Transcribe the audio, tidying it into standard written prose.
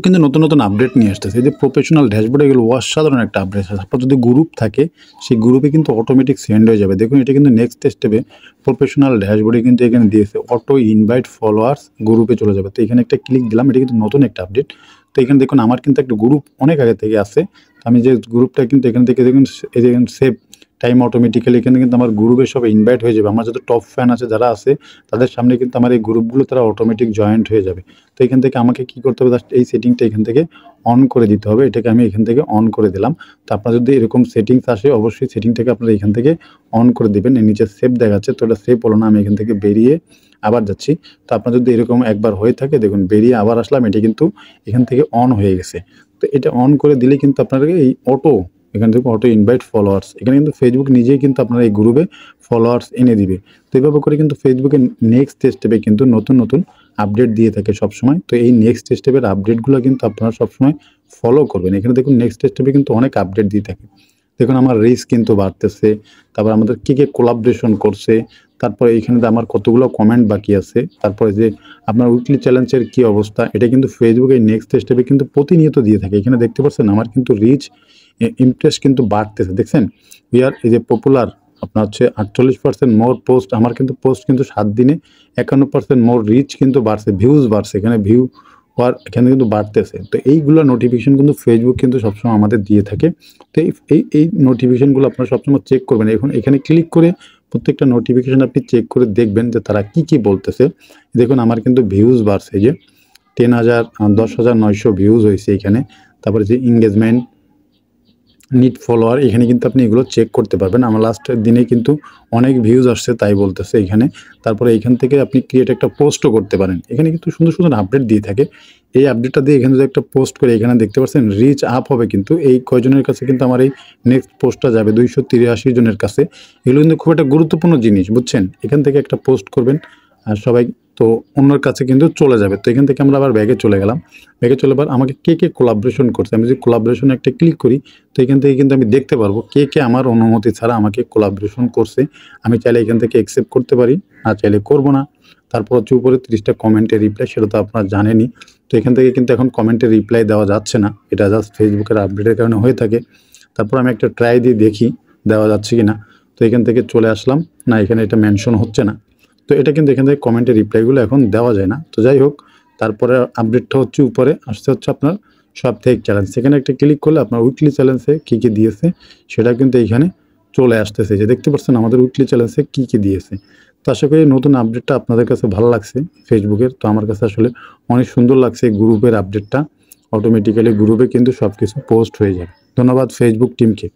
কিন্তু নতুন নতুন আপডেট নিয়ে আসতেছে। এই যে প্রফেশনাল ড্যাশবোর্ড, এগুলো অসাধারণ একটা আপডেট আছে। আপনার যদি গ্রুপ থাকে সেই গ্রুপে কিন্তু অটোমেটিক সেন্ড হয়ে যাবে। দেখুন এটা কিন্তু নেক্সট স্টেপে প্রফেশনাল ড্যাশবোর্ডে কিন্তু এখানে দিয়েছে অটো ইনভাইট ফলোয়ার্স গ্রুপে চলে যাবে। তো এখানে একটা ক্লিক দিলাম, এটা কিন্তু নতুন একটা আপডেট। তো এখানে দেখুন আমার কিন্তু একটা গ্রুপ অনেক আগে থেকে আছে। আমি যে গ্রুপটা কিন্তু এখান থেকে দেখুন এই যে সেভ টাইম অটোমেটিক্যালি এখানে কিন্তু আমার গ্রুপে সব ইনভাইট হয়ে যাবে। আমার যত টপ ফ্যান আছে যারা আছে তাদের সামনে কিন্তু আমার এই গ্রুপগুলো তারা অটোমেটিক জয়েন্ট হয়ে যাবে। তো এখান থেকে আমাকে কি করতে হবে, জাস্ট এই সেটিংটা এখান থেকে অন করে দিতে হবে। এটাকে আমি এখান থেকে অন করে দিলাম। তো আপনার যদি এরকম সেটিংস আসে অবশ্যই সেটিংটাকে আপনারা এখান থেকে অন করে দিবেন। এর নিচে সেভ দেখাচ্ছে, তো এটা সেভ হলো না। আমি এখান থেকে বেরিয়ে আবার যাচ্ছি। তো আপনার যদি এরকম একবার হয়ে থাকে দেখুন বেরিয়ে আবার আসলাম, এটি কিন্তু এখান থেকে অন হয়ে গেছে। তো এটা অন করে দিলে কিন্তু আপনাকে এই এখান থেকে অটো ইনভাইট ফলোয়ার্স, এখানে কিন্তু ফেসবুক নিজেই কিন্তু আপনার এই গ্রুপে ফলোয়ার্স এনে দিবে। তো এইভাবে করে কিন্তু ফেসবুকের নেক্সট স্টেপে কিন্তু নতুন নতুন আপডেট দিয়ে থাকে সবসময়। তো এই নেক্সট স্টেপের আপডেটগুলো কিন্তু আপনারা সবসময় ফলো করবেন। এখানে দেখুন নেক্সট স্টেপে কিন্তু অনেক আপডেট দিয়ে থাকে। দেখুন আমার রিচ কিন্তু বাড়তেছে, তারপর আমাদের কে কোলাবরেশন করছে, তারপরে এইখানে আমার কতগুলো কমেন্ট বাকি আছে, তারপরে যে আপনার উইকলি চ্যালেঞ্জের কী অবস্থা, এটা কিন্তু ফেসবুকের নেক্সট স্টেপে কিন্তু প্রতিনিয়ত দিয়ে থাকে। এখানে দেখতে পাচ্ছেন আমার কিন্তু রিচ ইমপ্রেস কিন্তু বাড়তেছে, দেখছেন এই যে পপুলার আপনার হচ্ছে 48% মোর পোস্ট, আমার কিন্তু পোস্ট কিন্তু 7 দিনে 51% মোর রিচ কিন্তু বাড়ছে, ভিউজ বাড়ছে, এখানে ভিউ হওয়ার এখানে কিন্তু বাড়তেছে। তো এইগুলো নোটিফিকেশন কিন্তু ফেসবুক কিন্তু সবসময় আমাদের দিয়ে থাকে। তো এই নোটিফিকেশনগুলো আপনারা সবসময় চেক করবেন। এখন এখানে ক্লিক করে প্রত্যেকটা নোটিফিকেশন আপনি চেক করে দেখবেন যে তারা কি বলতেছে। দেখুন আমার কিন্তু ভিউজ বাড়ছে, যে 10,900 ভিউজ হয়েছে এখানে। তারপরে যে এঙ্গেজমেন্ট, নিট ফলোয়ার, এখানে কিন্তু আপনি এগুলো চেক করতে পারবেন। আমার লাস্টের দিনে কিন্তু অনেক ভিউজ আসছে তাই বলতেছে এখানে। তারপরে এখান থেকে আপনি ক্রিয়েট একটা পোস্টও করতে পারেন। এখানে কিন্তু সুন্দর সুন্দর আপডেট দিয়ে থাকে। এই আপডেটটা দিয়ে এখানে যদি একটা পোস্ট করে এখানে দেখতে পাচ্ছেন রিচ আপ হবে, কিন্তু এই কয়জনের কাছে কিন্তু আমার এই নেক্সট পোস্টটা যাবে 283 জনের কাছে। এগুলো কিন্তু খুব একটা গুরুত্বপূর্ণ জিনিস, বুঝছেন। এখান থেকে একটা পোস্ট করবেন আর সবাই তো অন্যর কাছে কিন্তু চলে যাবে। তো এখান থেকে আমরা আবার ব্যাগে চলে গেলাম। ব্যাগে চলে আবার আমাকে কে কোলাবরেশন করছে, আমি যদি কোলাবরেশনে একটা ক্লিক করি তো এখান থেকে কিন্তু আমি দেখতে পারবো কে আমার অনুমতি ছাড়া আমাকে কোলাবরেশন করছে। আমি চাইলে এখান থেকে অ্যাকসেপ্ট করতে পারি, না চাইলে করব না। তারপর হচ্ছে উপরে 30টা কমেন্টের রিপ্লাই, সেটা তো আপনারা জানেনই। তো এখান থেকে কিন্তু এখন কমেন্টের রিপ্লাই দেওয়া যাচ্ছে না, এটা জাস্ট ফেসবুকের আপডেটের কারণে হয়ে থাকে। তারপর আমি একটা ট্রাই দিয়ে দেখি দেওয়া যাচ্ছে কি না। তো এখান থেকে চলে আসলাম, না এখানে এটা মেনশন হচ্ছে না। তো এটা কিন্তু এখান থেকে কমেন্টের রিপ্লাইগুলো এখন দেওয়া যায় না। তো যাই হোক, তারপরে আপডেটটা হচ্ছে উপরে আসতে হচ্ছে আপনার সপ্তাহিক চ্যালেঞ্জ। সেখানে একটা ক্লিক করলে আপনার উইকলি চ্যালেঞ্জে কী দিয়েছে সেটা কিন্তু এইখানে চলে আসতেছে, যে দেখতে পাচ্ছেন আমাদের উইকলি চ্যালেঞ্জে কী দিয়েছে। তো আশা করি নতুন আপডেটটা আপনাদের কাছে ভালো লাগছে ফেসবুকের। তো আমার কাছে আসলে অনেক সুন্দর লাগছে এই গ্রুপের আপডেটটা। অটোমেটিক্যালি গ্রুপে কিন্তু সব কিছু পোস্ট হয়ে যাবে। ধন্যবাদ ফেসবুক টিমকে।